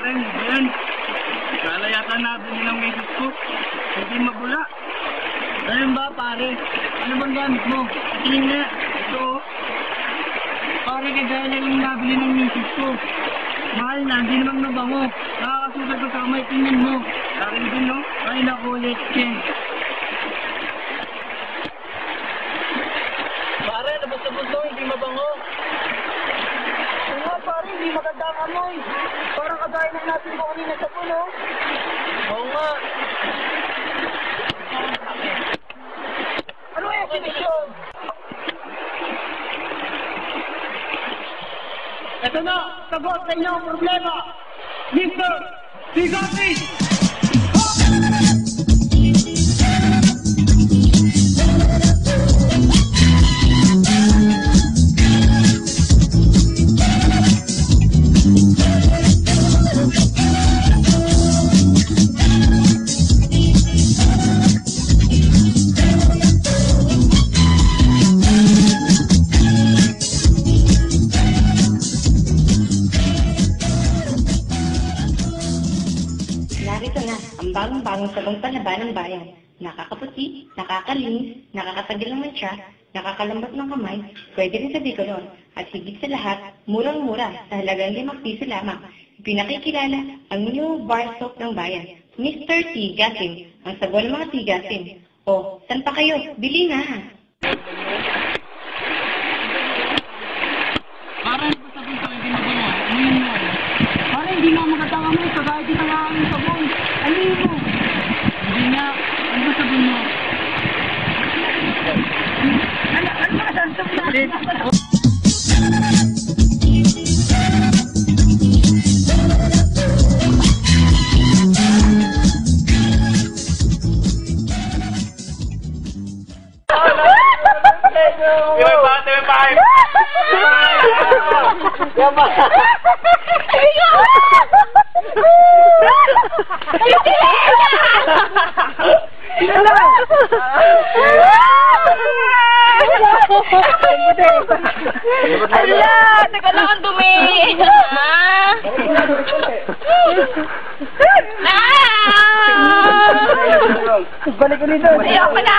pare, yan. Kala yata nabili ng misis ko. Hindi mabula. Ayun ba, pare? Ano bang gamit mo? Tingin na. Ito. Pare, kagaya lang yung nabili ng misis ko. Mahal na, hindi naman mabango. Nakakasugat ko sa kamay, tingnan mo. Akin din, no? Ay, naku, let's change. Pare, labas-labas mo, hindi mabango. Oo, pare, hindi maganda ang amoy. Parang kagaya ng natin ko kanina sa puno. Oo nga. Ano yung exhibition? Ito na, sagot sa inyo ang problema. Mr. Bigote! Narito na ang bagong-bagong sabong panlaban ng bayan. Nakakaputi, nakakalinis, nakakatagil ng mantsa, nakakalambot ng kamay, pwede rin sa bikolon, at higit sa lahat, murang-mura sa halagang 5 piso lamang. Pinakikilala ang new bar soap ng bayan, Mr. Tigasin, ang sabon ng mga tigasin. O, saan pa kayo? Bili na! Para ano ba sabihin sa hindi mabango? Ano yun mo? Para hindi na magandang amoy, kagaya din ang aming sabon. Ano yun mo? Hindi nga. Ano ba sabihin mo? Ano ba sabihin mo? Ala, teka lang ang dumi. Balik ko nito. Ayoko na.